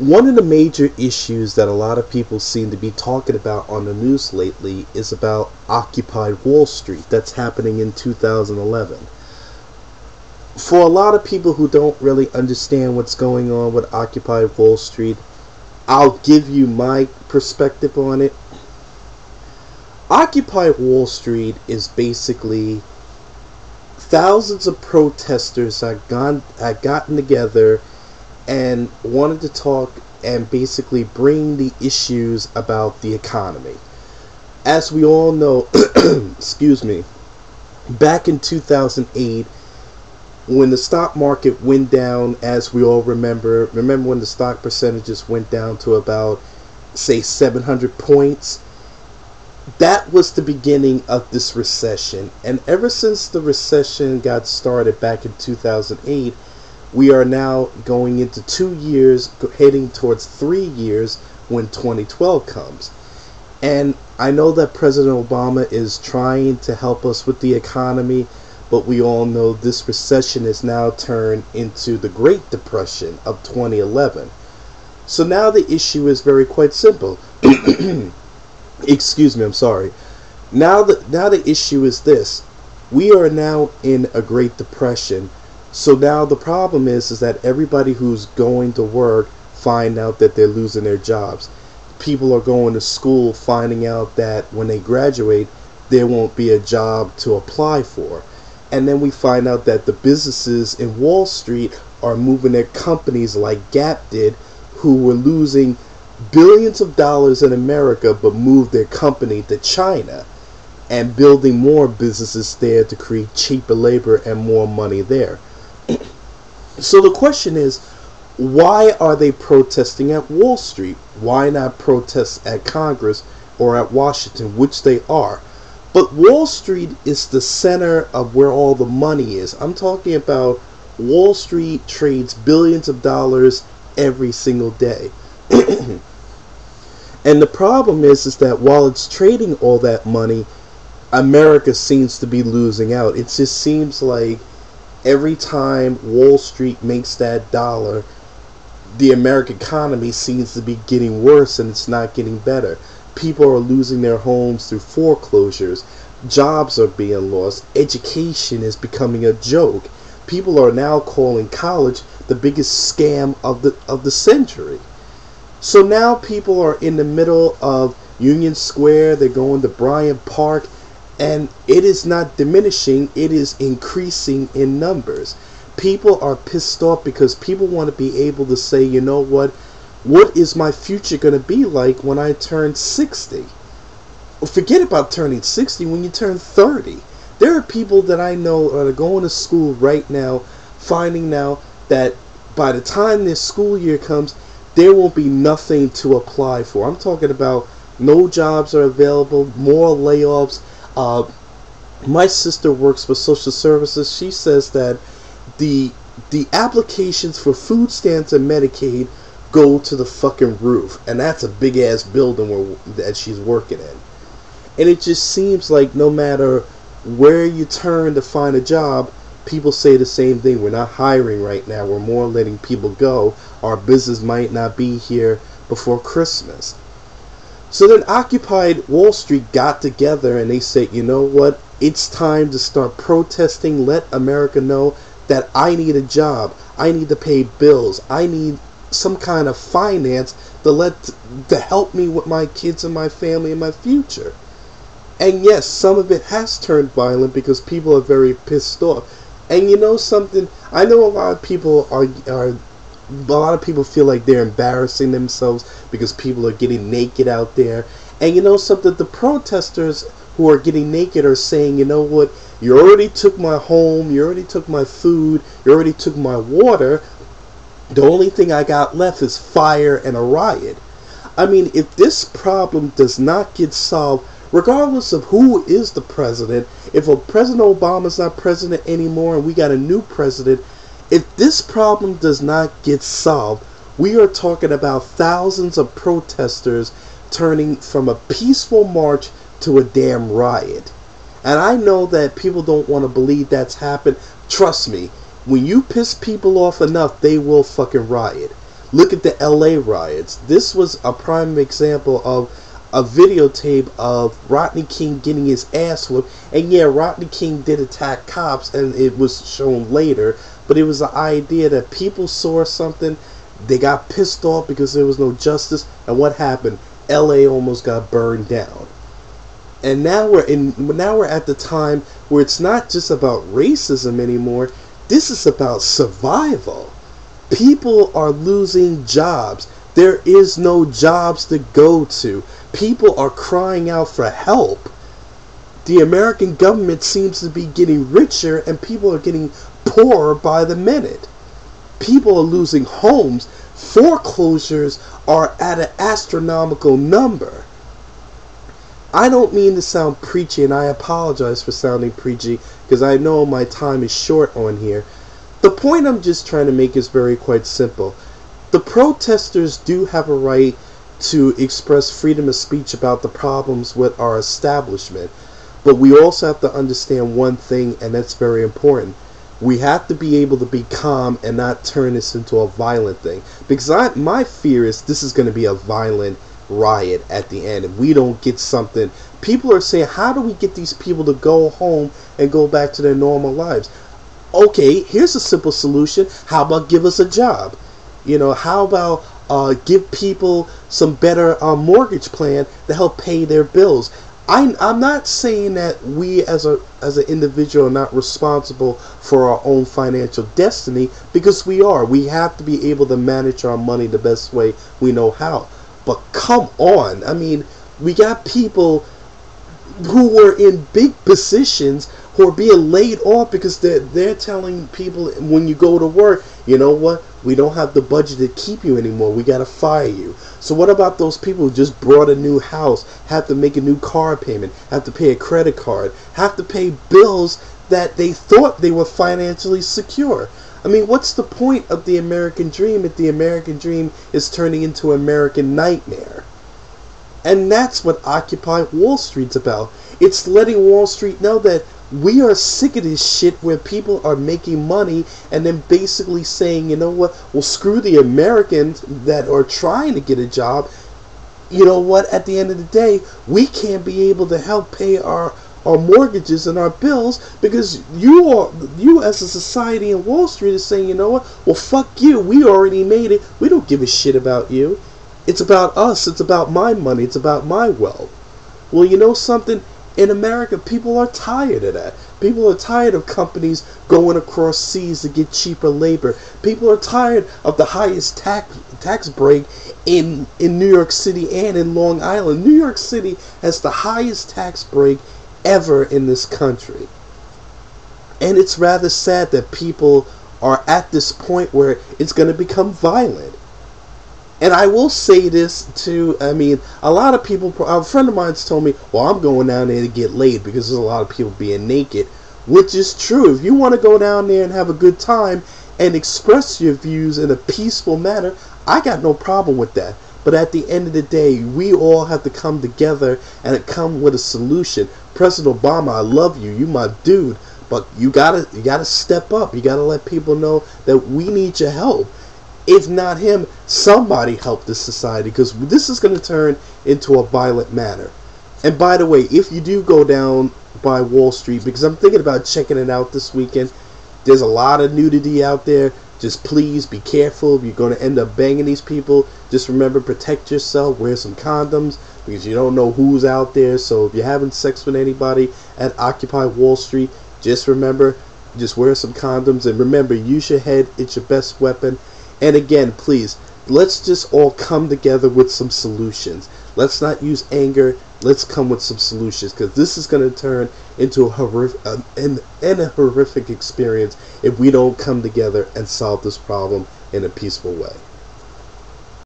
One of the major issues that a lot of people seem to be talking about on the news lately is about Occupy Wall Street that's happening in 2011. For a lot of people who don't really understand what's going on with Occupy Wall Street, I'll give you my perspective on it. Occupy Wall Street is basically thousands of protesters had gotten together and wanted to talk and basically bring the issues about the economy. As we all know, excuse me, back in 2008, when the stock market went down, as we all remember when the stock percentages went down to about, say, 700 points, that was the beginning of this recession. And ever since the recession got started back in 2008, we are now going into 2 years, heading towards 3 years when 2012 comes. And I know that President Obama is trying to help us with the economy, but we all know this recession is now turned into the Great Depression of 2011. So now the issue is quite simple. Excuse me, I'm sorry. Now the issue is this. We are now in a Great Depression. So now the problem is that everybody who's going to work find out that they're losing their jobs. People are going to school finding out that when they graduate, there won't be a job to apply for. And then we find out that the businesses in Wall Street are moving their companies like Gap did, who were losing billions of dollars in America but moved their company to China and building more businesses there to create cheaper labor and more money there. So the question is, why are they protesting at Wall Street? Why not protest at Congress or at Washington, which they are? But Wall Street is the center of where all the money is. I'm talking about Wall Street trades billions of dollars every single day. And the problem is that while it's trading all that money, America seems to be losing out. It just seems like every time Wall Street makes that dollar, the American economy seems to be getting worse and it's not getting better. People are losing their homes through foreclosures. Jobs are being lost. Education is becoming a joke. People are now calling college the biggest scam of the century. So now people are in the middle of Union Square. They're going to Bryant Park. And it is not diminishing, it is increasing in numbers. People are pissed off because people want to be able to say, you know what is my future going to be like when I turn 60? Well, forget about turning 60, when you turn 30. There are people that I know that are going to school right now, finding out that by the time their school year comes, there won't be nothing to apply for. I'm talking about no jobs are available, more layoffs. My sister works for social services. She says that the applications for food stamps and Medicaid go to the fucking roof, and that's a big ass building that she's working in. And it just seems like no matter where you turn to find a job, people say the same thing. We're not hiring right now. We're more letting people go. Our business might not be here before Christmas. So then Occupy Wall Street got together and they said, you know what? It's time to start protesting. Let America know that I need a job. I need to pay bills. I need some kind of finance to help me with my kids and my family and my future. And yes, some of it has turned violent because people are very pissed off. And you know something? I know a lot of people a lot of people feel like they're embarrassing themselves because people are getting naked out there. And you know something? The protesters who are getting naked are saying, you know what? You already took my home. You already took my food. You already took my water. The only thing I got left is fire and a riot. I mean, if this problem does not get solved, regardless of who is the president, if President Obama's not president anymore and we got a new president, if this problem does not get solved, we are talking about thousands of protesters turning from a peaceful march to a damn riot. And I know that people don't want to believe that's happened. Trust me, when you piss people off enough, they will fucking riot. Look at the LA riots. This was a prime example of a videotape of Rodney King getting his ass whooped. And yeah, Rodney King did attack cops, and it was shown later, but it was the idea that people saw something, they got pissed off because there was no justice, and what happened? LA almost got burned down. And now we're at the time where it's not just about racism anymore. This is about survival. People are losing jobs. There is no jobs to go to. People are crying out for help. The American government seems to be getting richer, and people are getting poorer by the minute. People are losing homes. Foreclosures are at an astronomical number. I don't mean to sound preachy, and I apologize for sounding preachy, because I know my time is short on here. The point I'm just trying to make is very quite simple. The protesters do have a right to express freedom of speech about the problems with our establishment, but we also have to understand one thing, and that's very important. We have to be able to be calm and not turn this into a violent thing, because my fear is this is going to be a violent riot at the end, and we don't get something. People are saying, how do we get these people to go home and go back to their normal lives? Okay, here's a simple solution. How about give us a job? How about give people some better mortgage plan to help pay their bills? I'm not saying that we as an individual are not responsible for our own financial destiny, because we are. We have to be able to manage our money the best way we know how. But come on, I mean, we got people who were in big positions who are being laid off because they're telling people when you go to work, you know what, we don't have the budget to keep you anymore, we got to fire you. So what about those people who just bought a new house, have to make a new car payment, have to pay a credit card, have to pay bills that they thought they were financially secure? I mean, what's the point of the American dream if the American dream is turning into an American nightmare? And that's what Occupy Wall Street's about. It's letting Wall Street know that we are sick of this shit where people are making money and then basically saying, you know what, well, screw the Americans that are trying to get a job. You know what, at the end of the day, we can't be able to help pay our mortgages and our bills because you as a society in Wall Street is saying, you know what, well, fuck you, we already made it, we don't give a shit about you. It's about us, it's about my money, it's about my wealth. Well, you know something? In America, people are tired of that. People are tired of companies going across seas to get cheaper labor. People are tired of the highest tax break in New York City and in Long Island. New York City has the highest tax break ever in this country. And it's rather sad that people are at this point where it's going to become violent. And I will say this too, I mean, a lot of people, a friend of mine's told me, well, I'm going down there to get laid because there's a lot of people being naked, which is true. If you want to go down there and have a good time and express your views in a peaceful manner, I got no problem with that. But at the end of the day, we all have to come together and come with a solution. President Obama, I love you, you my dude, but you gotta step up. You gotta let people know that we need your help. If not him, somebody help this society, because this is going to turn into a violent manner. And by the way, if you do go down by Wall Street, because I'm thinking about checking it out this weekend, there's a lot of nudity out there. Just please be careful. If you're going to end up banging these people, just remember, protect yourself, wear some condoms, because you don't know who's out there. So if you're having sex with anybody at Occupy Wall Street, just remember, just wear some condoms, and remember, use your head, it's your best weapon. And again, please, let's just all come together with some solutions. Let's not use anger. Let's come with some solutions, because this is going to turn into a horrific experience if we don't come together and solve this problem in a peaceful way.